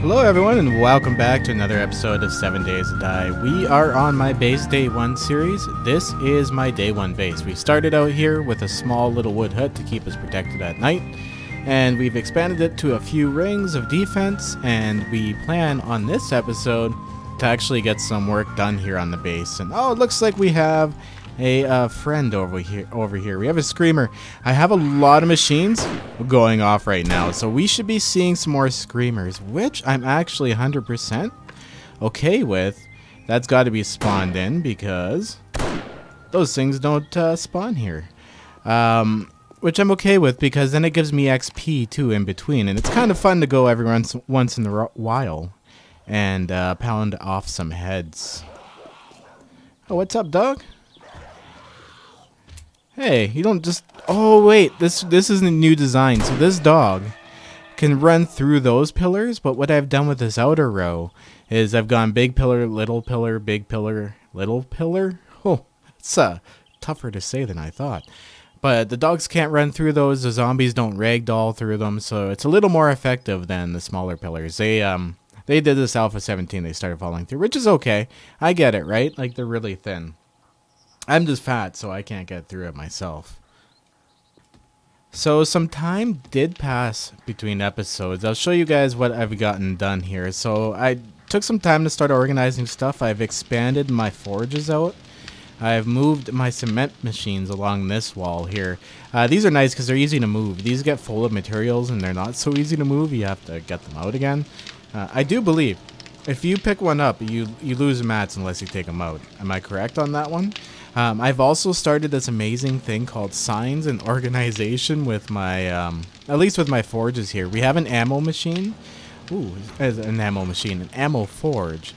Hello everyone and welcome back to another episode of 7 Days to Die. We are on my base day 1 series. This is my day 1 base. We started out here with a small little wood hut to keep us protected at night. And we've expanded it to a few rings of defense, and we plan on this episode to actually get some work done here on the base. And oh, it looks like we have a friend over here. We have a screamer. I have a lot of machines going off right now, so we should be seeing some more screamers, which I'm actually 100% okay with. That's got to be spawned in because those things don't spawn here, which I'm okay with because then it gives me XP too in between, and it's kind of fun to go every once in a while and pound off some heads. Oh, what's up, dog? Hey, you don't just... Oh, wait. This is a new design. So this dog can run through those pillars, but what I've done with this outer row is I've gone big pillar, little pillar, big pillar, little pillar. Oh, it's tougher to say than I thought. But the dogs can't run through those. The zombies don't ragdoll through them, so it's a little more effective than the smaller pillars. They did this Alpha 17. They started falling through, which is okay. I get it, right? Like, they're really thin. I'm just fat, so I can't get through it myself. So some time did pass between episodes. I'll show you guys what I've gotten done here. So I took some time to start organizing stuff. I've expanded my forges out. I've moved my cement machines along this wall here. These are nice because they're easy to move. These get full of materials and they're not so easy to move. You have to get them out again. I do believe if you pick one up, you lose mats unless you take them out. Am I correct on that one? I've also started this amazing thing called signs and organization with my, at least with my forges here. We have an ammo machine. Ooh, an ammo machine, an ammo forge.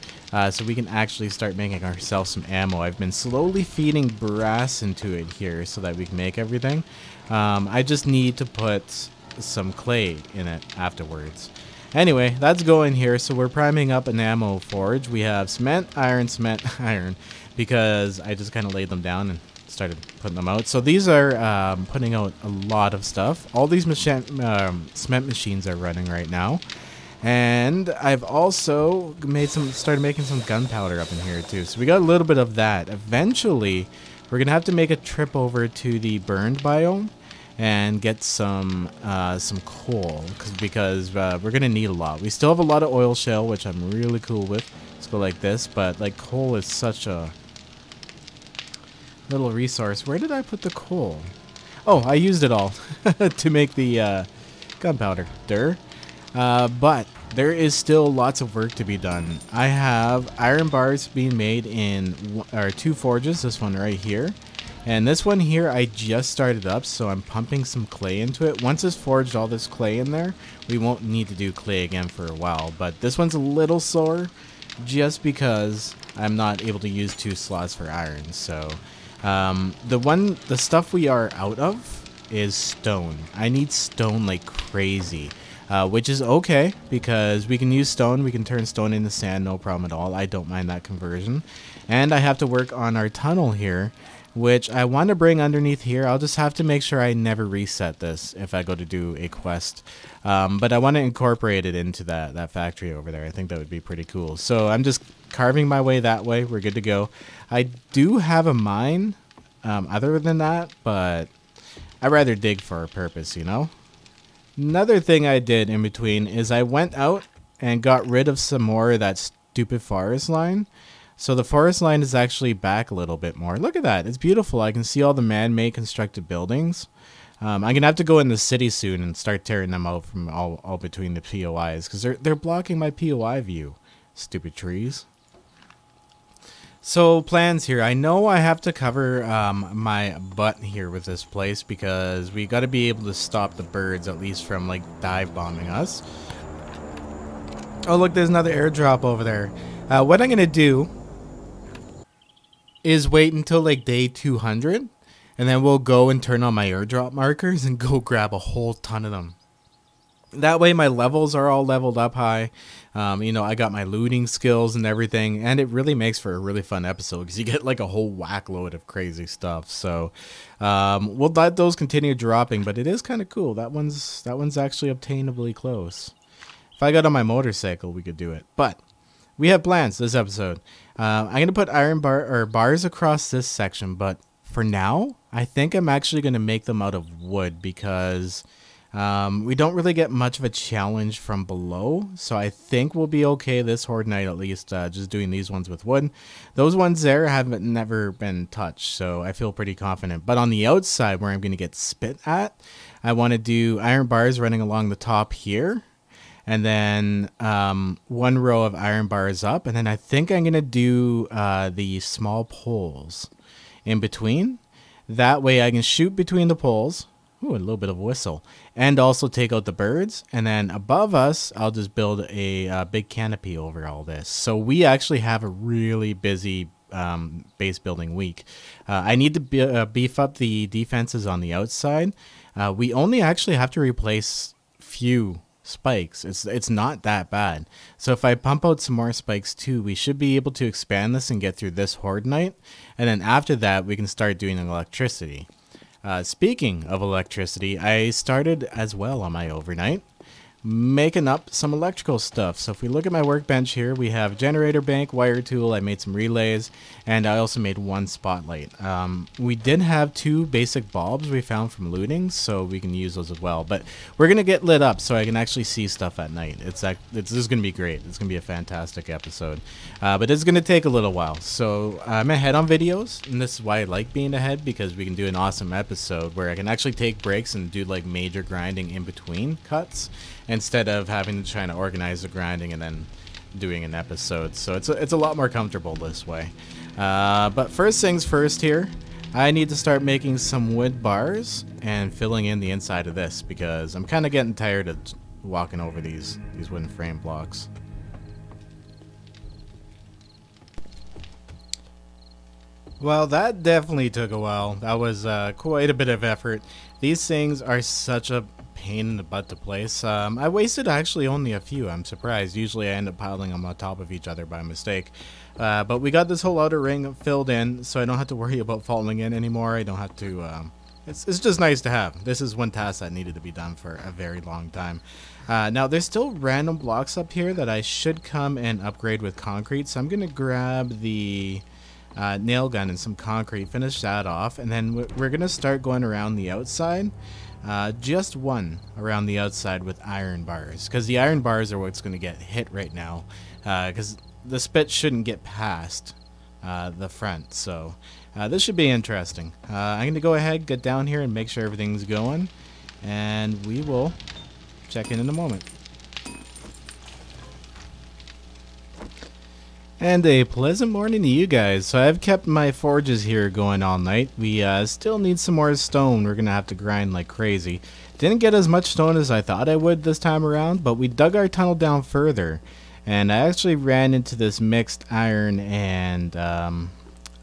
So we can actually start making ourselves some ammo. I've been slowly feeding brass into it here so that we can make everything. I just need to put some clay in it afterwards. Anyway, that's going here. So we're priming up an ammo forge. We have cement, iron, because I just kind of laid them down and started putting them out. So these are putting out a lot of stuff. All these cement machines are running right now. And I've also started making some gunpowder up in here too. So we got a little bit of that. Eventually, we're going to have to make a trip over to the burned biome and get some coal because we're gonna need a lot. We still have a lot of oil shale, which I'm really cool with. Let's go like this, but like coal is such a little resource. Where did I put the coal? Oh, I used it all to make the gunpowder. But there is still lots of work to be done. I have iron bars being made in 2 forges. This one right here. And this one here I just started up, so I'm pumping some clay into it. Once it's forged all this clay in there, we won't need to do clay again for a while. But this one's a little slower just because I'm not able to use 2 slots for iron. So the stuff we are out of is stone. I need stone like crazy. Which is okay because we can use stone. We can turn stone into sand, no problem at all. I don't mind that conversion. And I have to work on our tunnel here, which I want to bring underneath here. I'll just have to make sure I never reset this if I go to do a quest. But I want to incorporate it into that factory over there. I think that would be pretty cool. So I'm just carving my way that way. We're good to go. I do have a mine other than that, but I'd rather dig for a purpose, you know? Another thing I did in between is I went out and got rid of some more of that stupid forest line. So the forest line is actually back a little bit more. Look at that. It's beautiful. I can see all the man-made constructed buildings. I'm going to have to go in the city soon and start tearing them out from all between the POIs because they're blocking my POI view. Stupid trees. So plans here. I know I have to cover my butt here with this place because we got to be able to stop the birds at least from like dive bombing us. Oh look, there's another airdrop over there. What I'm going to do is wait until like day 200 and then we'll go and turn on my airdrop markers and go grab a whole ton of them. That way my levels are all leveled up high. You know, I got my looting skills and everything, and it really makes for a really fun episode because you get like a whole whack load of crazy stuff. So we'll let those continue dropping, but it is kind of cool. That one's actually obtainably close. If I got on my motorcycle, we could do it. But we have plans this episode. I'm going to put bars across this section, but for now, I think I'm actually going to make them out of wood because we don't really get much of a challenge from below. So I think we'll be okay this horde night, at least just doing these ones with wood. Those ones there haven't never been touched, so I feel pretty confident. But on the outside where I'm going to get spit at, I want to do iron bars running along the top here. And then one row of iron bars up. And then I think I'm going to do the small poles in between. That way I can shoot between the poles. Ooh, a little bit of a whistle. And also take out the birds. And then above us, I'll just build a big canopy over all this. So we actually have a really busy base building week. I need to beef up the defenses on the outside. We only actually have to replace few spikes. It's not that bad. So if I pump out some more spikes too, we should be able to expand this and get through this horde night. And then after that, we can start doing electricity. Speaking of electricity, I started as well on my overnight making up some electrical stuff. So if we look at my workbench here, we have generator bank, wire tool, I made some relays, and I also made one spotlight. We did have 2 basic bulbs we found from looting, so we can use those as well. But we're gonna get lit up so I can actually see stuff at night. This is gonna be great. It's gonna be a fantastic episode, but it's gonna take a little while. So I'm ahead on videos, and this is why I like being ahead, because we can do an awesome episode where I can actually take breaks and do like major grinding in between cuts, instead of having to try to organize the grinding and then doing an episode. So it's a lot more comfortable this way. But first things first here, I need to start making some wood bars and filling in the inside of this, because I'm kind of getting tired of walking over these wooden frame blocks. Well, that definitely took a while. That was quite a bit of effort. These things are such a pain in the butt to place. I wasted actually only a few. I'm surprised. Usually I end up piling them on top of each other by mistake. But we got this whole outer ring filled in, so I don't have to worry about falling in anymore. I don't have to... It's just nice to have. This is one task that needed to be done for a very long time. Now, there's still random blocks up here that I should come and upgrade with concrete, so I'm going to grab the nail gun and some concrete, finish that off, and then we're going to start going around the outside. Just one around the outside with iron bars, because the iron bars are what's going to get hit right now, because the spit shouldn't get past the front. So this should be interesting. I'm going to go ahead, get down here, and make sure everything's going, and we will check in a moment. And a pleasant morning to you guys. So I've kept my forges here going all night. We still need some more stone. We're going to have to grind like crazy. Didn't get as much stone as I thought I would this time around, but we dug our tunnel down further. And I actually ran into this mixed iron and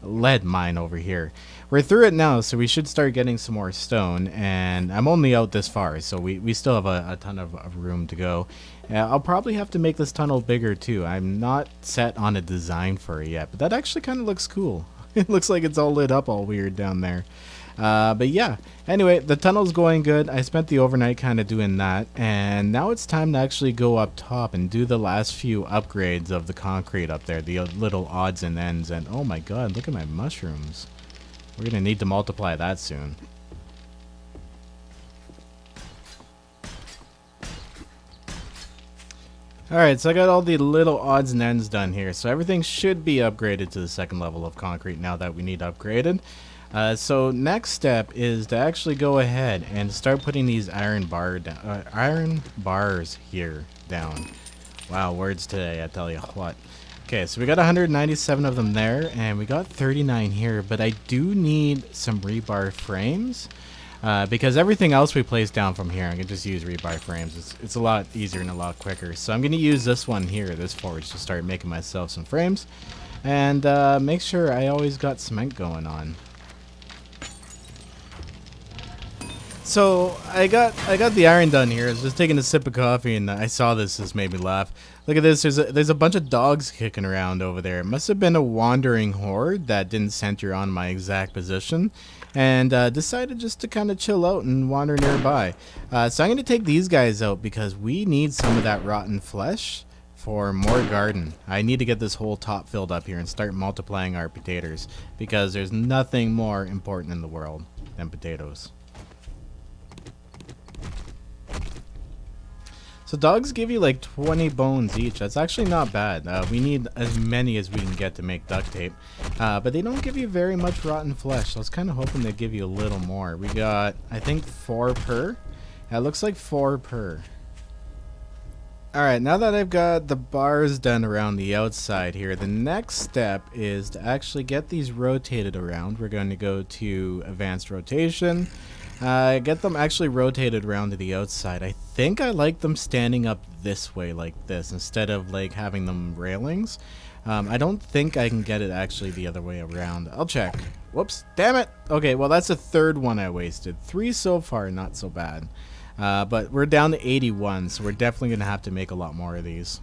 lead mine over here. We're through it now, so we should start getting some more stone. And I'm only out this far, so we still have a ton of room to go. I'll probably have to make this tunnel bigger too. I'm not set on a design for it yet, but that actually kind of looks cool. It looks like it's all lit up all weird down there. But yeah, anyway, the tunnel's going good. I spent the overnight kind of doing that, and now it's time to actually go up top and do the last few upgrades of the concrete up there, the little odds and ends. And oh my god, look at my mushrooms. We're gonna need to multiply that soon. Alright, so I got all the little odds and ends done here. So everything should be upgraded to the second level of concrete now that we need upgraded. So next step is to actually go ahead and start putting these iron bars here down. Wow, words today, I tell you what. Okay, so we got 197 of them there, and we got 39 here, but I do need some rebar frames. Because everything else we place down from here, I can just use rebar frames. It's a lot easier and a lot quicker. So I'm going to use this one here, this forge, to start making myself some frames. And make sure I always got cement going on. So I got the iron done here. I was just taking a sip of coffee and I saw this. This made me laugh. Look at this. There's a bunch of dogs kicking around over there. It must have been a wandering horde that didn't center on my exact position and decided just to kind of chill out and wander nearby. So I'm going to take these guys out because we need some of that rotten flesh for more garden. I need to get this whole top filled up here and start multiplying our potatoes because there's nothing more important in the world than potatoes. So dogs give you like 20 bones each. That's actually not bad. We need as many as we can get to make duct tape. But they don't give you very much rotten flesh. So I was kind of hoping they'd give you a little more. We got, I think, 4 per. It looks like 4 per. Alright, now that I've got the bars done around the outside here, the next step is to actually get these rotated around. We're going to go to advanced rotation. Get them actually rotated around to the outside. I think I like them standing up this way like this instead of like having them railings. I don't think I can get it actually the other way around. I'll check. Whoops, damn it. Okay, well that's the third one I wasted. 3 so far, not so bad. But we're down to 81, so we're definitely going to have to make a lot more of these.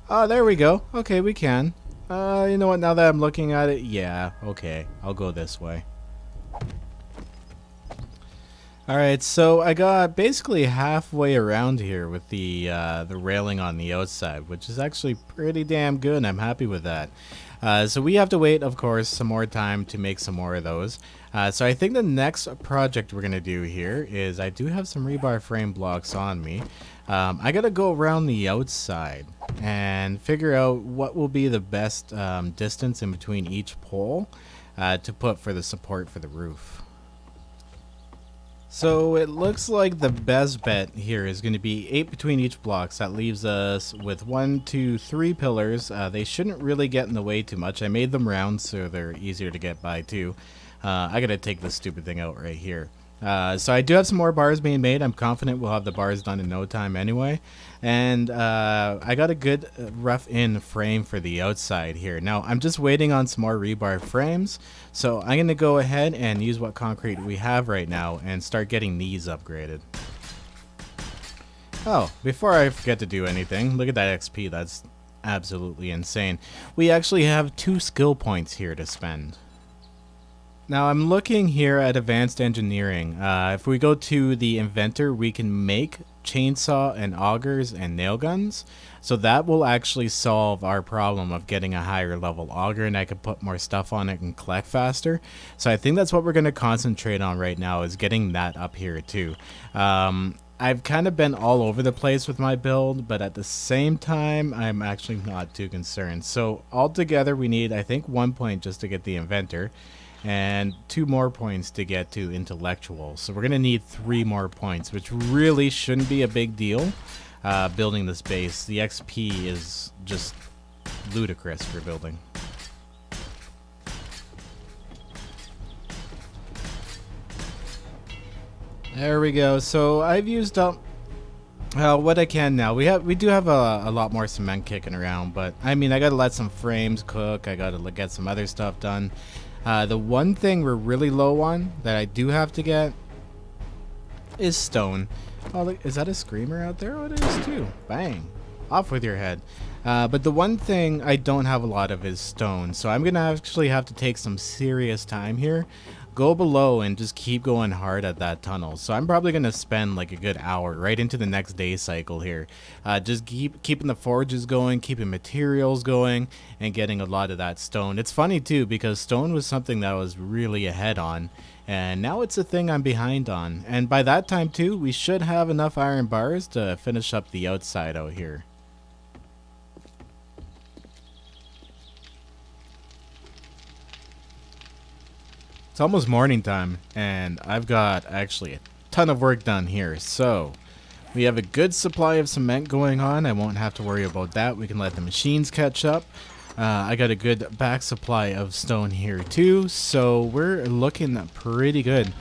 Oh, there we go. Okay, we can. You know what, now that I'm looking at it, yeah, okay. I'll go this way. Alright, so I got basically halfway around here with the railing on the outside, which is actually pretty damn good, and I'm happy with that. So we have to wait, of course, some more time to make some more of those. So I think the next project we're going to do here is I do have some rebar frame blocks on me. I got to go around the outside and figure out what will be the best distance in between each pole to put for the support for the roof. So it looks like the best bet here is going to be 8 between each blocks. That leaves us with 1, 2, 3 pillars. They shouldn't really get in the way too much. I made them round so they're easier to get by too. I gotta take this stupid thing out right here. So I do have some more bars being made. I'm confident we'll have the bars done in no time anyway. And I got a good rough-in frame for the outside here. Now, I'm just waiting on some more rebar frames. So I'm going to go ahead and use what concrete we have right now and start getting these upgraded. Oh, before I forget to do anything, look at that XP. That's absolutely insane. We actually have 2 skill points here to spend. Now I'm looking here at advanced engineering. If we go to the inventor, we can make chainsaw and augers and nail guns. So that will actually solve our problem of getting a higher level auger, and I can put more stuff on it and collect faster. So I think that's what we're going to concentrate on right now, is getting that up here too. I've kind of been all over the place with my build, but at the same time, I'm actually not too concerned. So altogether, we need, I think, 1 point just to get the inventor, and 2 more points to get to intellectual. So we're going to need 3 more points, which really shouldn't be a big deal building this base. The XP is just ludicrous for building. There we go. So I've used up what I can now. We do have a lot more cement kicking around, but I mean, I gotta let some frames cook. I gotta get some other stuff done. The one thing we're really low on that I do have to get is stone. Oh, look, is that a screamer out there? Oh, it is too. Bang. Off with your head. But the one thing I don't have a lot of is stone. So I'm going to actually have to take some serious time here. Go below and just keep going hard at that tunnel. So I'm probably going to spend like a good hour right into the next day cycle here. Just keeping the forges going, keeping materials going, and getting a lot of that stone. It's funny too, because stone was something that I was really ahead on. And now it's a thing I'm behind on. And by that time too, we should have enough iron bars to finish up the outside out here. It's almost morning time, and I've got actually a ton of work done here. So we have a good supply of cement going on. I won't have to worry about that. We can let the machines catch up. I got a good back supply of stone here too, so we're looking pretty good.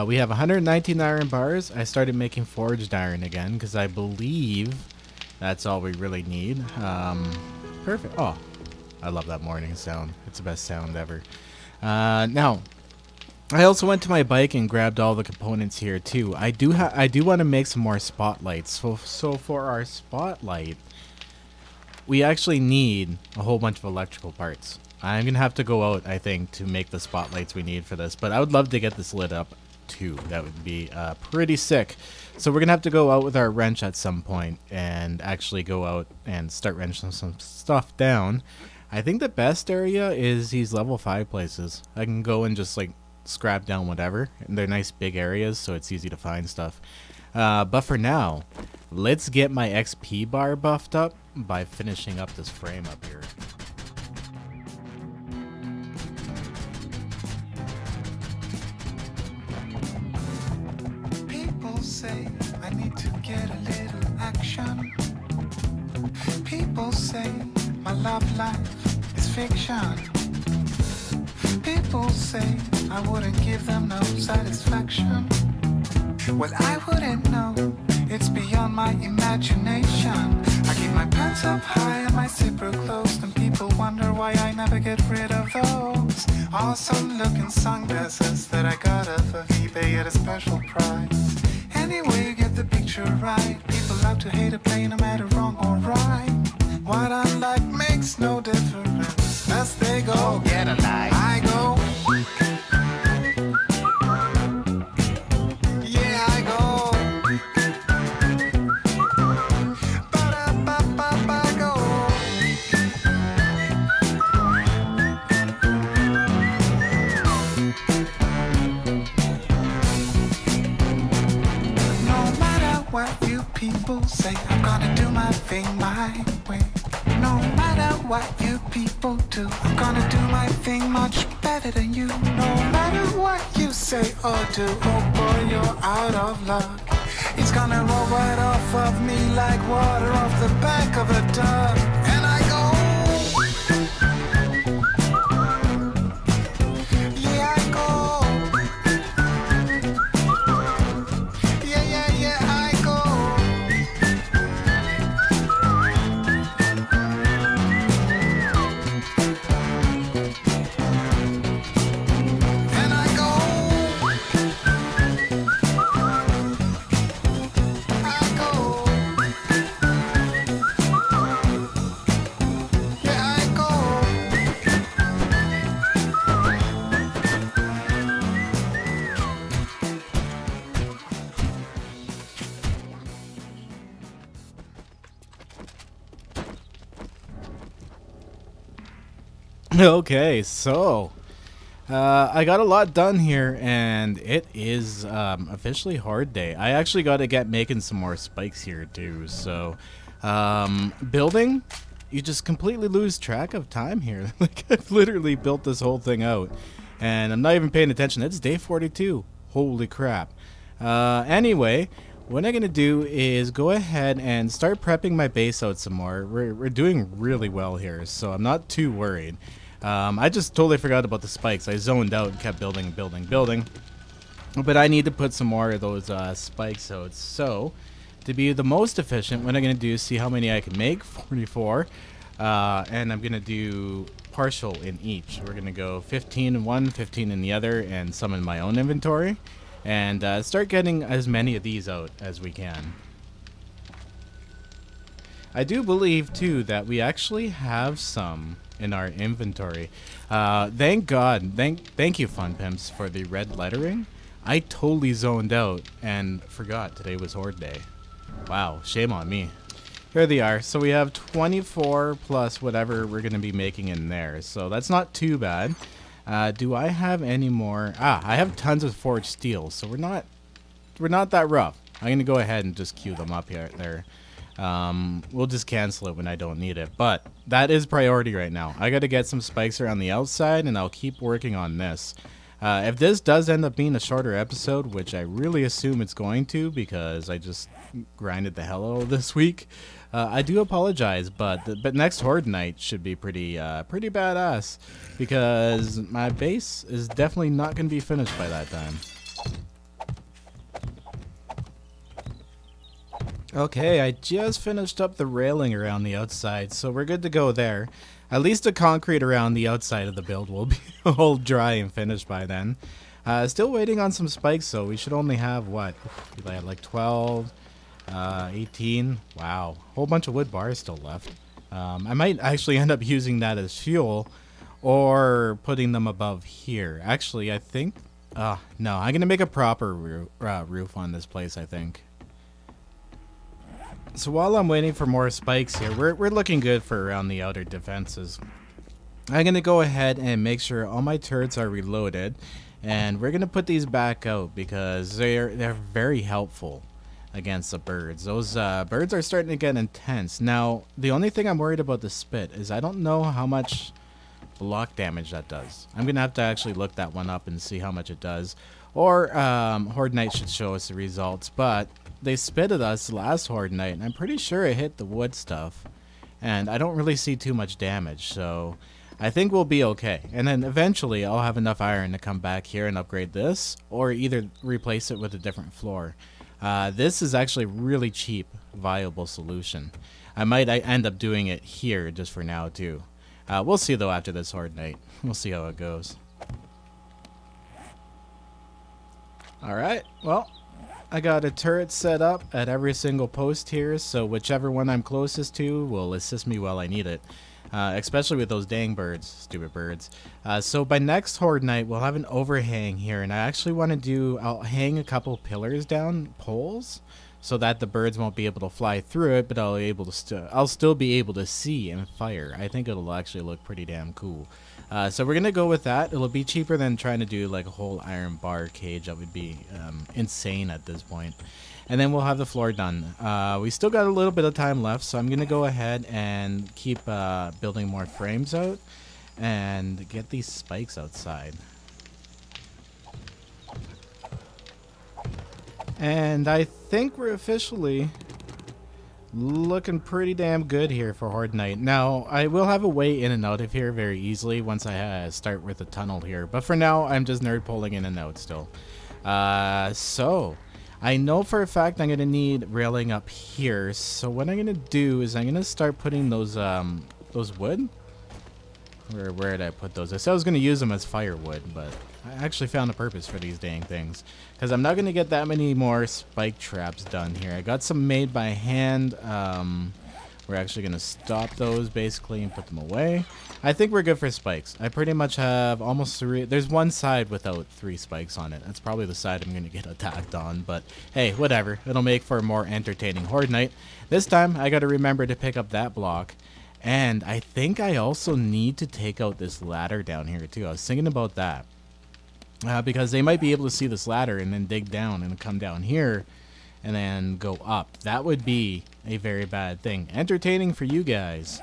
We have 119 iron bars. I started making forged iron again because I believe that's all we really need. Perfect. Oh, I love that morning sound. It's the best sound ever. Now, I also went to my bike and grabbed all the components here too. I do want to make some more spotlights. So for our spotlight, we actually need a whole bunch of electrical parts. I'm gonna have to go out, I think, to make the spotlights we need for this. But I would love to get this lit up too. That would be pretty sick. So we're gonna have to go out with our wrench at some point and actually go out and start wrenching some stuff down. I think the best area is these level 5 places. I can go and just like scrap down whatever, and they're nice big areas, so it's easy to find stuff. But for now, let's get my XP bar buffed up by finishing up this frame up here. People say I need to get a little action. People say my love life is fiction. People say I wouldn't give them no satisfaction. Well, I wouldn't know, it's beyond my imagination. I keep my pants up high and my zipper closed, and people wonder why I never get rid of those awesome looking sunglasses that I got off of eBay at a special price. Anyway, you get the picture right. People love to hate a play no matter wrong or right. What I like makes no difference. As they go, get a life. I go. Yeah, I go. Ba-da-ba-ba-ba, go. No matter what you people say, I'm gonna do my thing my way. No matter what you people do, I'm gonna do my thing much better than you. No matter what you say or do, oh boy, you're out of luck. It's gonna roll right off of me like water off the back of a duck. And I go, yeah, I go. Yeah, yeah, yeah, I go. And I go. I go. Yeah, I go. Okay, so I got a lot done here, and it is officially hard day. I actually got to get making some more spikes here too. So building, you just completely lose track of time here. Like, I've literally built this whole thing out, and I'm not even paying attention. It's day 42. Holy crap. Anyway, what I'm gonna do is go ahead and start prepping my base out some more. We're doing really well here, so I'm not too worried. I just totally forgot about the spikes. I zoned out and kept building and building and building. But I need to put some more of those spikes out. So, to be the most efficient, what I'm going to do is see how many I can make, 44. And I'm going to do partial in each. We're going to go 15 in one, 15 in the other, and some in my own inventory. And start getting as many of these out as we can. I do believe, too, that we actually have some in our inventory. Thank God. Thank you, Fun Pimps, for the red lettering. I totally zoned out and forgot today was Horde Day. Wow, shame on me. Here they are. So we have 24 plus whatever we're going to be making in there. So that's not too bad. Do I have any more? I have tons of forged steel, so we're not that rough. I'm going to go ahead and just queue them up here there. We'll just cancel it when I don't need it, but that is priority right now. I got to get some spikes around the outside, and I'll keep working on this. If this does end up being a shorter episode, which I really assume it's going to because I just grinded the hell out of this week, I do apologize, but next Horde night should be pretty badass because my base is definitely not going to be finished by that time. Okay, I just finished up the railing around the outside, so we're good to go there. At least the concrete around the outside of the build will be all dry and finished by then. Still waiting on some spikes, so we should only have, what, like 12, 18. Wow, whole bunch of wood bars still left. I might actually end up using that as fuel or putting them above here. Actually, I think, no, I'm going to make a proper roof on this place, I think. So while I'm waiting for more spikes here, we're looking good for around the outer defenses. I'm going to go ahead and make sure all my turrets are reloaded. And we're going to put these back out because they're very helpful against the birds. Those birds are starting to get intense. Now, the only thing I'm worried about the spit is I don't know how much block damage that does. I'm going to have to actually look that one up and see how much it does. Or Horde Night should show us the results. But they spit at us last Horde Night, and I'm pretty sure it hit the wood stuff. And I don't really see too much damage, so I think we'll be okay. And then eventually I'll have enough iron to come back here and upgrade this, or either replace it with a different floor. This is actually a really cheap, viable solution. I might end up doing it here just for now too. We'll see though after this Horde Night. We'll see how it goes. Alright, well, I got a turret set up at every single post here, so whichever one I'm closest to will assist me while I need it. Especially with those dang birds, stupid birds. So by next Horde Night, we'll have an overhang here, and I actually want to I'll hang a couple pillars down, poles, so that the birds won't be able to fly through it, but I'll still be able to see and fire. I think it'll actually look pretty damn cool. So we're gonna go with that. It'll be cheaper than trying to do like a whole iron bar cage. That would be insane at this point. And then we'll have the floor done. We still got a little bit of time left, so I'm going to go ahead and keep building more frames out and get these spikes outside. And I think we're officially looking pretty damn good here for Horde Night. Now, I will have a way in and out of here very easily once I start with the tunnel here. But for now, I'm just nerd pulling in and out still. So I know for a fact I'm going to need railing up here, so what I'm going to do is I'm going to start putting those wood. Where did I put those? I said I was going to use them as firewood, but I actually found a purpose for these dang things. Because I'm not going to get that many more spike traps done here. I got some made by hand. We're actually going to stop those basically and put them away. I think we're good for spikes. I pretty much have almost 3. There's one side without 3 spikes on it. That's probably the side I'm going to get attacked on. But hey, whatever. It'll make for a more entertaining Horde Night. This time, I got to remember to pick up that block. And I think I also need to take out this ladder down here too. I was thinking about that. Because they might be able to see this ladder and then dig down and come down here and then go up. That would be a very bad thing. Entertaining for you guys,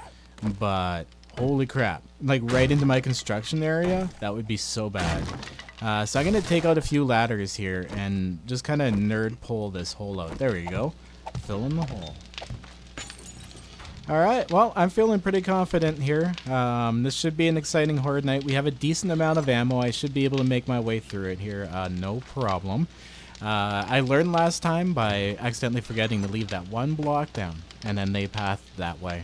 but holy crap. Like right into my construction area? That would be so bad. So I'm going to take out a few ladders here and just kind of nerd pull this hole out. There we go. Fill in the hole. Alright, well, I'm feeling pretty confident here. This should be an exciting Horde Night. We have a decent amount of ammo. I should be able to make my way through it here, no problem. I learned last time by accidentally forgetting to leave that one block down, and then they pathed that way.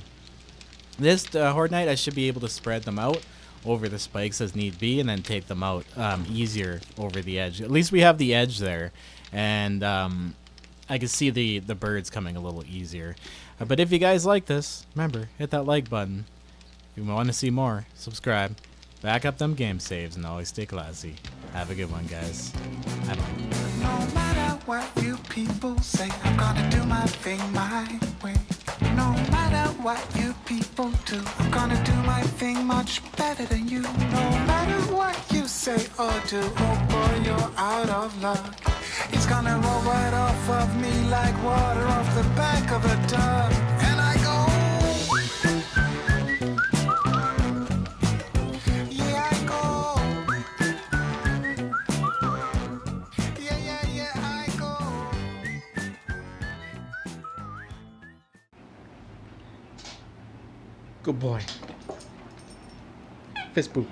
This Horde Night, I should be able to spread them out over the spikes as need be, and then take them out easier over the edge. At least we have the edge there, and I can see the birds coming a little easier. But if you guys like this, remember, hit that like button. If you want to see more, subscribe. Back up them game saves and always stay classy. Have a good one, guys. Bye. No matter what you people say, I'm gonna do my thing my way. No matter what you people do, I'm gonna do my thing much better than you. No matter what you say or do, oh boy, you're out of luck. It's gonna roll right off of me like water off the back of a duck. And I go, yeah, I go. Yeah, I go. Good boy. Fist bump.